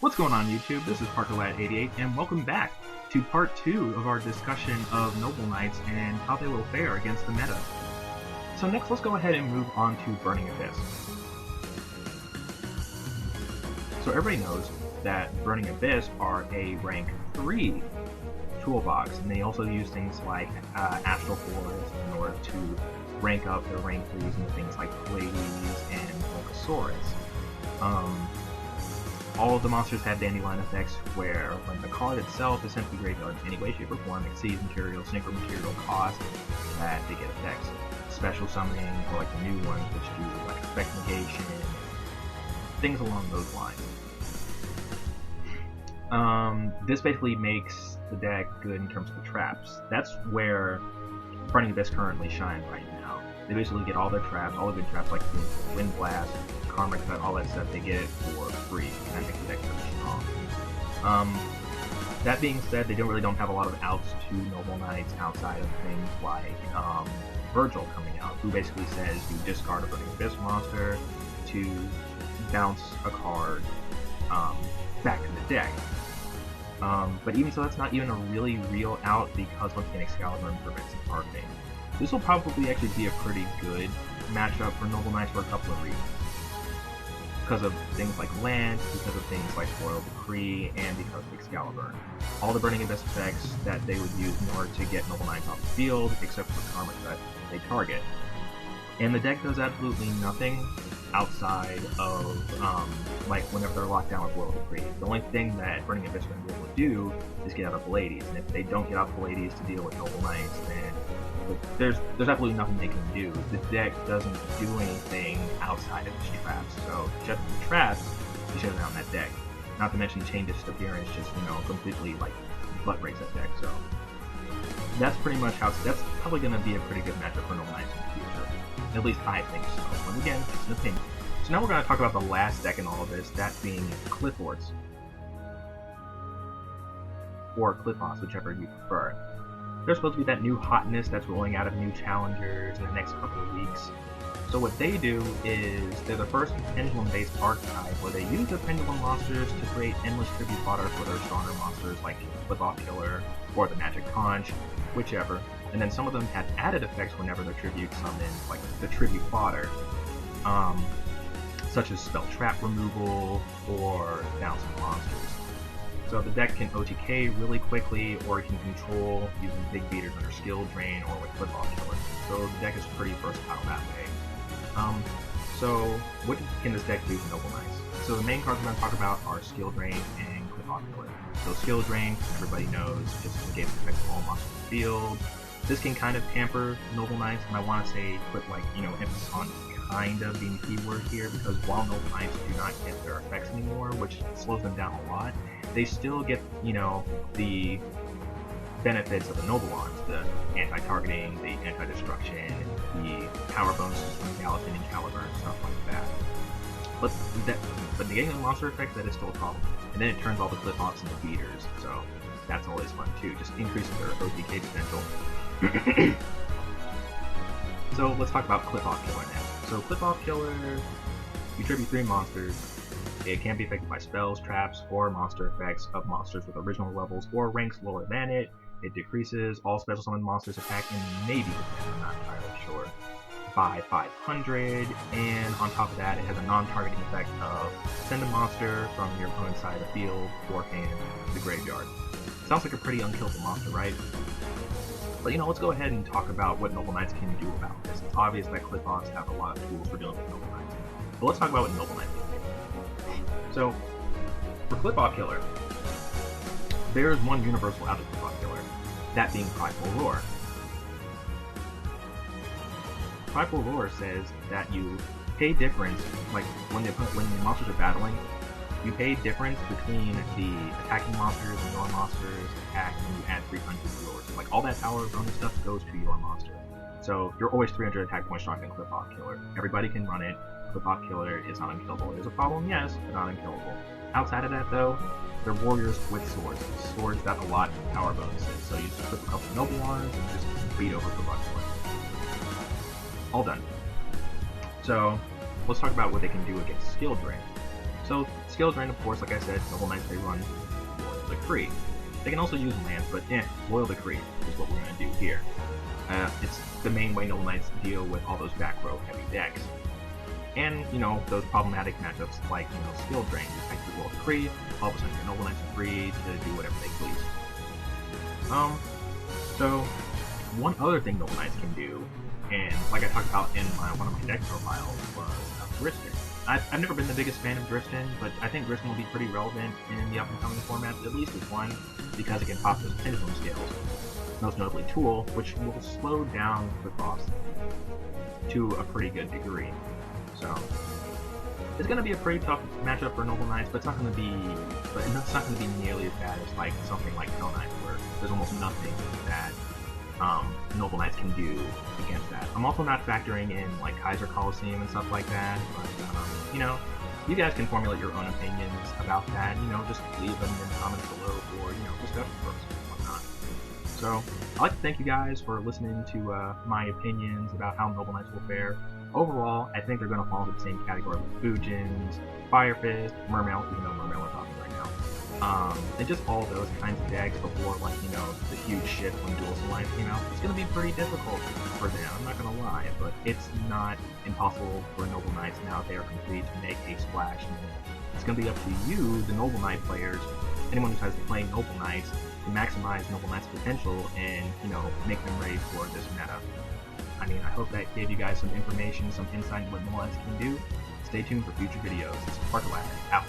What's going on YouTube? This is ParkerLad88 and welcome back to part 2 of our discussion of Noble Knights and how they will fare against the meta. So next let's go ahead and move on to Burning Abyss. So everybody knows that Burning Abyss are a rank 3 toolbox, and they also use things like Astral Force in order to rank up their rank 3s into things like Pleiades and Volcasaurus. All of the monsters have dandelion effects where when the card itself is sent to the graveyard in any way, shape, or form exceeds material, synchro material cost, that they get effects. Special summoning, or like the new ones which do like effect negation, things along those lines. This basically makes the deck good in terms of the traps. That's where Burning Abyss currently shine right now. They basically get all their traps, all the good traps like Wind Blast, Karma Cut, all that stuff, they get it for free, and that makes the deck really strong. That being said, they really don't have a lot of outs to Noble Knights outside of things like Virgil coming out, who basically says you discard a Burning Abyss monster to bounce a card back to the deck. But even so, that's not even a really real out because once again Excalibur prevents the targeting. This will probably actually be a pretty good matchup for Noble Knights for a couple of reasons. Because of things like Lance, because of things like Royal Decree, and because of Excalibur. All the Burning Abyss effects that they would use in order to get Noble Knights off the field, except for Karma Cut, they target. And the deck does absolutely nothing outside of, like, whenever they're locked down with Royal Decree. The only thing that Burning Abyss are going to be able to do is get out of Pleiades, and if they don't get out of Pleiades to deal with Noble Knights, then there's absolutely nothing they can do. The deck doesn't do anything outside of its traps, so just the traps, you shut down that deck. Not to mention changes to appearance, just, completely, like, butt breaks that deck, so that's pretty much how, that's probably going to be a pretty good matchup for Noble Knights in the future. At least I think so. But again, it's an opinion. So now we're going to talk about the last deck in all of this, that being Clifford's. Or Cliffos, whichever you prefer. There's supposed to be that new hotness that's rolling out of new challengers in the next couple of weeks. So what they do is, they're the first pendulum-based archetype where they use their pendulum monsters to create endless tribute fodder for their stronger monsters like Flip-Off Killer or the Magic Conch, whichever. And then some of them have added effects whenever their tribute summons, like the tribute fodder, such as spell trap removal or bouncing monsters. So the deck can OTK really quickly, or it can control using big beaters under skill drain or with Flip-Off Killer. So the deck is pretty versatile that way. So what can this deck do for Noble Knights? So the main cards I'm going to talk about are Skill Drain and Flip-Off Killer. So Skill Drain, everybody knows, just negates the effects of all monsters in the field. This can kind of hamper Noble Knights, and I want to say put emphasis on kind of being the key word here, because while Noble Knights do not get their effects anymore, which slows them down a lot, they still get, the benefits of the Noble Wands, the anti-targeting, the anti-destruction, the power bonuses from Gallatin and Caliber, and stuff like that. But negating the monster effects, that is still a problem. And then it turns all the clip-offs into beaters, so that's always fun too, just increases their OTK potential. So let's talk about Clip-Off Killer now. So Clip-Off Killer, you tribute 3 monsters. It can be affected by spells, traps, or monster effects of monsters with original levels or ranks lower than it. It decreases all special summon monsters attack and maybe defense, I'm not entirely sure, by 500, and on top of that it has a non-targeting effect of send a monster from your opponent's side of the field or hand to the graveyard. Sounds like a pretty unkillable monster, right? But let's go ahead and talk about what Noble Knights can do about this. It's obvious that Clip-Offs have a lot of tools for dealing with Noble Knights. But let's talk about what Noble Knights can do. So, for Clip-Off Killer, there's one universal out of Clip-Off Killer, that being Prideful Roar. Prideful Roar says that you pay difference, like when the monsters are battling, you pay difference between the attacking monsters and your monsters attack, and you add 300 to yours. So, like, all that power bonus stuff goes to your monster. So you're always 300 attack points stronger than Clip-Off Killer. Everybody can run it. Clip-Off Killer is not unkillable. There's a problem, yes, but not unkillable. Outside of that, though, they're warriors with swords. Swords that allot power bonuses. So you just flip a couple Noble Wands and just beat over Clip-Off Killer. All done. So let's talk about what they can do against Skill Drain. So skill drain, of course, like I said, Noble Knights, they run Loyal Decree. They can also use lands, but Loyal Decree is what we're going to do here. It's the main way Noble Knights deal with all those back row heavy decks. And, you know, those problematic matchups like, you know, skill drain. You execute Loyal Decree, all of a sudden your Noble Knights are free to do whatever they please. So one other thing Noble Knights can do, and like I talked about in one of my deck profiles, was Dristin. I've never been the biggest fan of Dristin, but I think Dristin will be pretty relevant in the up-and-coming format, at least with one, because it can pop those pendulum scales, most notably Tool, which will slow down the cost to a pretty good degree. So it's going to be a pretty tough matchup for Noble Knights, but it's not going to be nearly as bad as like something like Hell Knights, where there's almost nothing that Noble Knights can do against that. I'm also not factoring in like Kaiser Coliseum and stuff like that, but you know, you guys can formulate your own opinions about that. You know, just leave them in the comments below for, you know, discussion purposes and whatnot. So I'd like to thank you guys for listening to my opinions about how Noble Knights will fare. Overall, I think they're going to fall into the same category with Fujins, Fire Fist, Mermail, even though Mermail we're talking right now. And just all those kinds of decks before, like, you know, the huge shift when Duels Alliance came out. It's going to be pretty difficult for them, I'm not going to lie, but it's not impossible for Noble Knights, now that they are complete, to make a splash. And it's going to be up to you, the Noble Knight players, anyone who tries to play Noble Knights, to maximize Noble Knight's potential and, you know, make them ready for this meta. I mean, I hope that gave you guys some information, some insight into what Noble Knights can do. Stay tuned for future videos. This is PowerDirector, out.